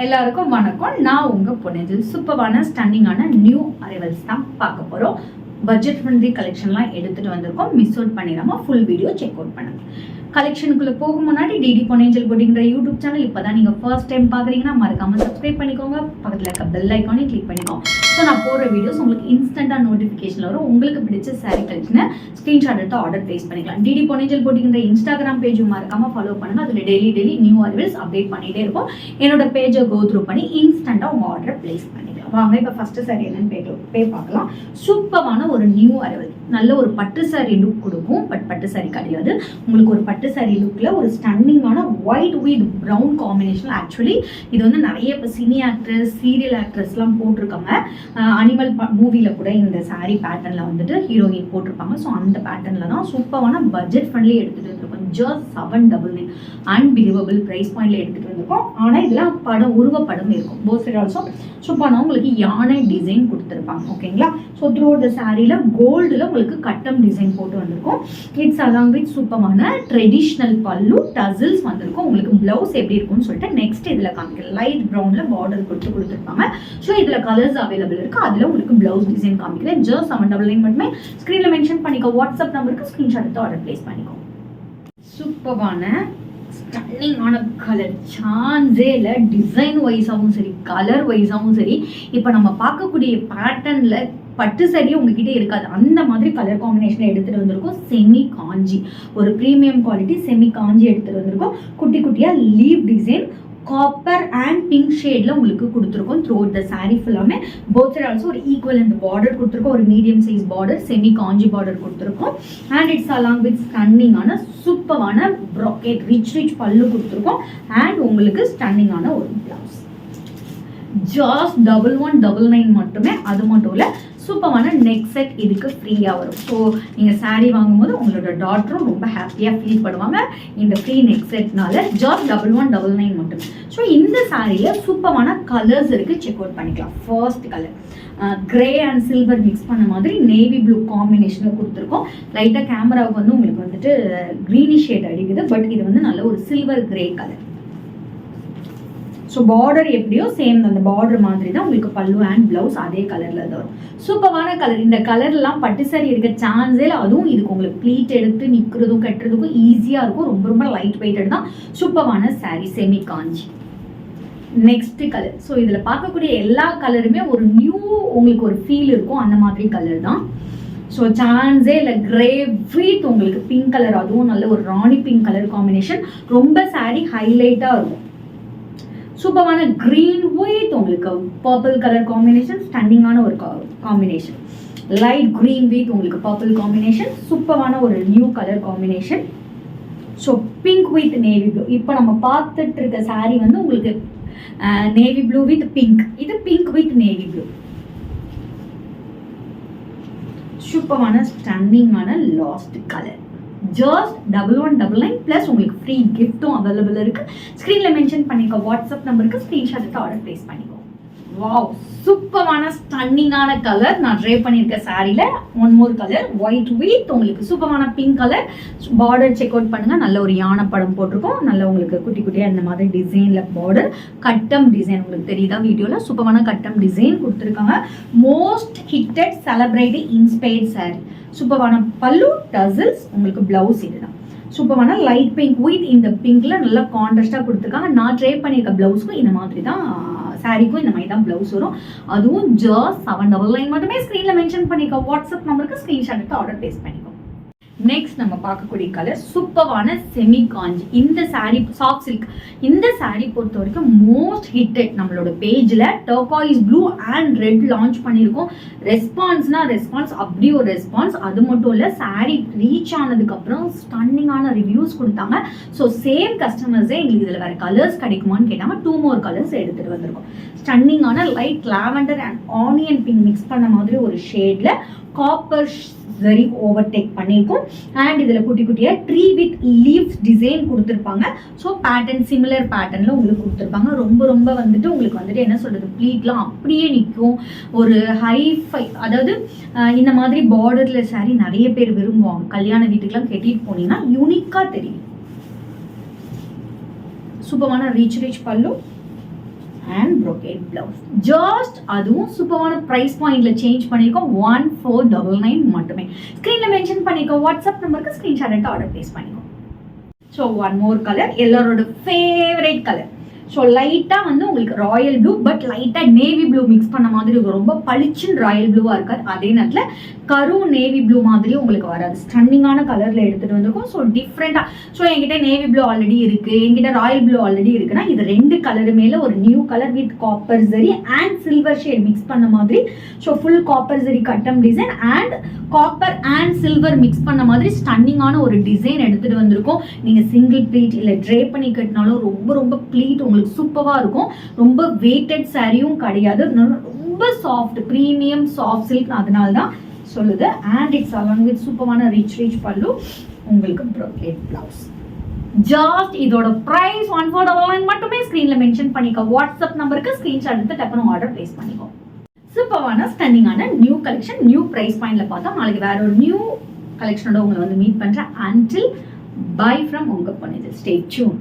எல்லாருக்கும் வணக்கம். நான் உங்க பொண்ணு. சூப்பரான ஸ்டன்னிங்கான நியூ அரைவல்ஸ் தான் பார்க்க போறோம். பட்ஜெட் ஃப்ரெண்ட்லி கலெக்ஷன்லாம் எடுத்துட்டு வந்திருக்கோம். மிஸ் அவுட் பண்ணிடாம ஃபுல் வீடியோ செக் அவுட் பண்ணுங்க. கலெக்ஷனுக்குள்ள போகும் முன்னாடி டிடி பொன்னேஞ்சல் பொட்டிங்கிற யூடியூப் சேனல் இப்போதான் நீங்க ஃபர்ஸ்ட் டைம் பாக்குறீங்கன்னா மறக்காம சப்ஸ்கிரைப் பண்ணிக்கோங்க. பக்கத்துல இருக்க பெல் ஐக்கானையும் கிளிக் பண்ணிக்கோங்க. ஸோ நான் போடுற வீடியோஸ் உங்களுக்கு இன்ஸ்டன்டா நோட்டிஃபிகேஷன் வரும். உங்களுக்கு பிடிச்ச சாரி கலெக்ஷனை ஸ்கிரீன்ஷாட் எடுத்து ஆர்டர் பிளேஸ் பண்ணிக்கலாம். டிடி பொன்னேஞ்சல் பொட்டிங்கிற இன்ஸ்டாகிராம் பேஜும் மறக்காம ஃபாலோ பண்ணுங்க. அதுல டெய்லி நியூ அரைவல்ஸ் அப்டேட் பண்ணிட்டே இருக்கும். என்னோட பேஜை கோ த்ரூ பண்ணி இன்ஸ்டன்டா உங்க ஆர்டர் பிளேஸ் பண்ணிக்கலாம். வாங்க இப்போ ஃபர்ஸ்ட் சாரி என்னன்னு பார்க்கலாம். சூப்பரான ஒரு நியூ அரைவல், நல்ல ஒரு பட்டு சாரி லுக் கொடுக்கும். பட்டு சாரி கிடையாது, உங்களுக்கு ஒரு பட்டு சாரி லுக்ல ஒரு ஸ்டன்னிங்கான white with brown combination. Actually இது வந்து நிறைய இப்போ சினி ஆக்ட்ரஸ், சீரியல் ஆக்ட்ரஸ்லாம் போட்டிருக்காங்க. அனிமல் மூவில கூட இந்த சாரி பேட்டர்ன்ல வந்துட்டு ஹீரோயின் போட்டிருப்பாங்க. ஸோ அந்த பேட்டர்ன்ல தான் சூப்பரான பட்ஜெட் ஃப்ரெண்ட்லி எடுத்துட்டு வந்திருக்கோம். ஜஸ்ட் 799 அன்பிலீவபிள் பிரைஸ் பாயிண்ட்ல எடுத்துட்டு வந்திருக்கோம். ஆனால் இதெல்லாம் படம் உருவப்படம் இருக்கும். போத் சைட் ஆல்சோ சூப்பரான உங்களுக்கு யானை டிசைன் கொடுத்துருப்பாங்க. ஓகேங்களா? ஸோ த்ரூ த சாரியில கோல்டுல உங்களுக்கு கட்டம் டிசைன் போட்டு வந்திருக்கும். இட்ஸ் அலாங் வித் சூப்பரான ட்ரெடிஷ்னல் பல்லு, டசில்ஸ் வந்திருக்கும். உங்களுக்கு பிளவுஸ் எப்படி இருக்கும்னு சொல்லிட்டு நெக்ஸ்ட் இதுல காமிக்கிறேன். லைட் ப்ரௌன்ல பார்டர் கொடுத்துருப்பாங்க. ஸோ இதுல கலர்ஸ் அவைலபிள் இருக்கு. அதுல உங்களுக்கு பிளவுஸ் டிசைன் காமிக்கிறேன். ஜஸ்ட் 799 மட்டுமே. ஸ்கிரீன்ல மென்ஷன் பண்ணிக்கோ. வாட்ஸ்அப் நம்பருக்கு ஸ்கிரீன்ஷாட் எடுத்து ஆர்டர் பிளேஸ் பண்ணிக்கோ. சூப்பரான ஸ்டன்னிங்கான கலர், சான்ஸே இல்லை. டிசைன் வைஸாகவும் சரி, கலர் வைஸாகவும் சரி, இப்போ நம்ம பார்க்கக்கூடிய பேட்டர்ன்ல பட்டு சரியே உங்ககிட்ட இருக்காது. அந்த மாதிரி கலர் காம்பினேஷன் எடுத்துட்டு வந்திருக்கோம். செமி காஞ்சி, ஒரு ப்ரீமியம் குவாலிட்டி செமி காஞ்சி எடுத்துட்டு வந்திருக்கோம். குட்டி குட்டியா leave design copper and pink ஷேட்ல உங்களுக்கு கொடுத்துருக்கோம். த்ரூ த சாரி ஃபுல்லாமே போத் சைட் ஆல்சோ ஒரு ஈக்குவல் அந்த பார்டர் கொடுத்துருக்கோம். ஒரு medium size border, semi Kanchi border கொடுத்துருக்கோம். அண்ட் இட்ஸ் அலாங் வித் ஸ்டன்னிங்கான சூப்பரான ப்ராக்கெட் ரிச் பல்லு கொடுத்துருக்கோம். அண்ட் உங்களுக்கு ஸ்டன்னிங்கான ஒரு பிளவுஸ். ஜஸ்ட் 1199 மட்டுமே. அது மட்டும் இல்லை, சூப்பரான நெக் செட் இதுக்கு ஃப்ரீயாக வரும். ஸோ நீங்கள் சாரீ வாங்கும்போது உங்களோட டாட்டரும் ரொம்ப ஹாப்பியாக ஃபீல் பண்ணுவாங்க இந்த ஃப்ரீ நெக் செட்னால. ஜஸ்ட் 1199 மட்டுமே. ஸோ இந்த சாரியில் சூப்பரான கலர்ஸ் இருக்குது, செக் அவுட் பண்ணிக்கலாம். First colour grey and silver mix பண்ண மாதிரி நேவி ப்ளூ காம்பினேஷனில் கொடுத்துருக்கோம். லைட்டாக கேமராவுக்கு வந்து உங்களுக்கு வந்துட்டு க்ரீனிஷ் ஷேட் அடிக்குது. பட் இது வந்து நல்ல ஒரு silver grey colour. So border எப்படியோ சேம் அந்த பார்டர் மாதிரி தான் உங்களுக்கு பல்லு அண்ட் பிளவுஸ் அதே கலர்ல தான் வரும். சூப்பரான கலர். இந்த கலர்லாம் பட்டு சாரி எடுக்க சான்ஸே இல்லை. அதுவும் இதுக்கு உங்களுக்கு ப்ளீட் எடுத்து நிற்கிறதும் கட்டுறதுக்கும் ஈஸியாக இருக்கும். ரொம்ப லைட் வெயிட்டட் தான். சூப்பரான sari, semi Kanchi. Next colour. So இதில் பார்க்கக்கூடிய எல்லா கலருமே ஒரு நியூ உங்களுக்கு ஒரு ஃபீல் இருக்கும். அந்த மாதிரி கலர் தான். ஸோ சான்ஸே இல்லை. கிரே வித் உங்களுக்கு பிங்க் கலர், அதுவும் நல்ல ஒரு ராணி பிங்க் கலர் காம்பினேஷன். ரொம்ப சாரி ஹைலைட்டாக இருக்கும். சூப்பரான கிரீன் வித் உங்களுக்கு பர்பிள் கலர் காம்பினேஷன். ஸ்டன்னிங்கான ஒரு காம்பினேஷன். லைட் கிரீன் வித் உங்களுக்கு பர்பிள் காம்பினேஷன். சூப்பரான ஒரு new colour combination. So pink with navy blue. இப்போ நம்ம பார்த்துட்டு இருக்க சாரி வந்து உங்களுக்கு நேவி ப்ளூ வித் பிங்க். இது பிங்க் வித் நேவி ப்ளூ. சூப்பரான ஸ்டன்னிங்கான லாஸ்ட் கலர். ஜஸ்ட் 1199 பிளஸ் உங்களுக்கு ஃப்ரீ கிஃப்ட்டும் அவைலபிள் இருக்கு. ஸ்கிரீன்ல மென்ஷன் பண்ணிக்கோ. வாட்ஸ்அப் நம்பருக்கு ஸ்கிரீன்ஷாட் எடுத்து ஆர்டர் பிளேஸ் பண்ணிக்கோ. வாவ், சூப்பரான ஸ்டன்னிங்கான கலர். நான் ட்ரை பண்ணியிருக்க சாரியில one more colour white with உங்களுக்கு சூப்பரான pink colour. Border check out பண்ணுங்க. நல்ல ஒரு யானை படம் போட்டிருக்கோம். நல்ல உங்களுக்கு குட்டி குட்டியா இந்த மாதிரி டிசைன்ல பார்டர் கட்டம் டிசைன் உங்களுக்கு தெரியுதா வீடியோல? சூப்பரான கட்டம் டிசைன் கொடுத்துருக்காங்க. Most hitted celebrity inspired sari. சூப்பரான பல்லு, டசில்ஸ், உங்களுக்கு பிளவுஸ் இதுதான். சூப்பரான லைட் பிங்க் வித் இந்த பிங்க்ல நல்லா கான்ட்ராஸ்டா கொடுத்துருக்காங்க. நான் ட்ரை பண்ணியிருக்க பிளவுஸ்க்கும் இந்த மாதிரி தான், சாரிக்கும் இந்த மாதிரி தான் பிளவுஸ் வரும். அதுவும் ஜஸ்ட் 799 மட்டுமே. ஸ்கிரீன்ல மென்ஷன் பண்ணிக்கோ. வாட்ஸ்அப் நம்பருக்கு ஸ்கிரீன்ஷாட் எடுத்து ஆர்டர் பிளேஸ் பண்ணிக்கோ. நெக்ஸ்ட் நம்ம பார்க்கக்கூடிய கலர் சூப்பரான செமி காஞ்சி. இந்த சாரி சாஃப்ட் சில்க். இந்த சாரி பொறுத்த வரைக்கும் மோஸ்ட் ஹிட்டட். நம்மளோட பேஜ்ல turquoise blue and red launch பண்ணியிருக்கோம். ரெஸ்பான்ஸ் அப்படி ஒரு ரெஸ்பான்ஸ். அது மட்டும் இல்லை, சாரி ரீச் ஆனதுக்கு அப்புறம் ஸ்டன்னிங்கான ரிவ்யூஸ் கொடுத்தாங்க. ஸோ சேம் கஸ்டமர்ஸே எங்களுக்கு இதில் வேற கலர்ஸ் கிடைக்குமான்னு கேட்டாங்க. 2 more கலர்ஸ் எடுத்துட்டு வந்திருக்கோம். ஸ்டன்னிங்கான light lavender and onion pink mix பண்ண மாதிரி ஒரு ஷேட்ல காப்பர் ஜரி ஓவர்டேக் பண்ணியிருக்கோம். அண்ட் இதில் குட்டி குட்டியாக ட்ரீ வித் லீவ்ஸ் டிசைன் கொடுத்துருப்பாங்க. ஸோ பேட்டர்ன் சிமிலர் பேட்டர்னில் உங்களுக்கு கொடுத்துருப்பாங்க. ரொம்ப ரொம்ப வந்துட்டு உங்களுக்கு வந்துட்டு என்ன சொல்கிறது, ப்ளீட்லாம் அப்படியே நிற்கும். ஒரு ஹைஃபை, அதாவது இந்த மாதிரி பார்டரில் சாரி நிறைய பேர் விரும்புவாங்க. கல்யாண வீட்டுக்கெலாம் கட்டிட்டு போனீங்கன்னா யூனிக்காக தெரியும். சூப்பரான ரீச் பல்லு அண்ட் brocade blouse. ஜஸ்ட் அதுவும் சூப்பரான ப்ரைஸ் பாயிண்ட்ல சேஞ்ச் பண்ணியிருக்கோம். 1499 மட்டுமே. ஸ்க்ரீன்ல மென்ஷன் பண்ணிக்கோ, வாட்ஸ்அப் நம்பருக்கு ஸ்க்ரீன்ஷாட் எடுத்து ஆர்டர் பிளேஸ் பண்ணிக்கோ. ஸோ ஒன் மோர் கலர், எல்லாரோட ஃபேவரேட் கலர். ஸோ லைட்டாக வந்து உங்களுக்கு ராயல் ப்ளூ, பட் லைட்டாக நேவி ப்ளூ மிக்ஸ் பண்ண மாதிரி இருக்கும். ரொம்ப பளிச்சுன்னு ராயல் ப்ளூவாக இருக்காது. அதே நேரத்தில் கரும் நேவி ப்ளூ மாதிரியும் உங்களுக்கு வராது. ஸ்டன்னிங்கான கலரில் எடுத்துகிட்டு வந்திருக்கும். ஸோ டிஃப்ரெண்ட்டாக, ஸோ என்கிட்ட நேவி ப்ளூ ஆல்ரெடி இருக்குது, என்கிட்ட ராயல் ப்ளூ ஆல்ரெடி இருக்குன்னா இது ரெண்டு கலரு மேலே ஒரு new colour with copper zari and silver shade mix பண்ண மாதிரி. ஸோ ஃபுல் காப்பர் ஜரி கட்டம் design and copper and silver mix பண்ண மாதிரி ஸ்டன்னிங்கான ஒரு டிசைன் எடுத்துகிட்டு வந்திருக்கோம். நீங்கள் சிங்கிள் ப்ளீட் இல்லை ட்ரே பண்ணி கட்டினாலும் ரொம்ப ரொம்ப ப்ளீட் உங்களுக்கு சூப்பராக இருக்கும். ரொம்ப வெயிட்டட் சாரியும் கிடையாது. ரொம்ப சாஃப்ட் ப்ரீமியம் சாஃப்ட் சில்க், அதனால தான் சொல்லுது. அண்ட் இட்ஸ் அலாங் வித் சூப்பரான ரீச் பல்லு, உங்களுக்கு brocade blouse. ஜஸ்ட் இதோட பிரைஸ் 1499 மட்டுமே. ஸ்க்ரீன்ல மென்ஷன் பண்ணிக்கோ, வாட்ஸ்அப் நம்பருக்கு ஸ்க்ரீன்ஷாட் எடுத்து டக்குனு ஆர்டர் பிளேஸ் பண்ணிக்கோ. சூப்பரான ஸ்டன்னிங்கான நியூ கலெக்ஷன் நியூ பிரைஸ் பாயிண்ட்ல பார்த்தா நாளைக்கு வேற ஒரு நியூ கலெக்ஷனோட உங்களை வந்து மீட் பண்றேன். அன்டில் பை ஃப்ரம் உங்க பொண்ணு. Stay tune.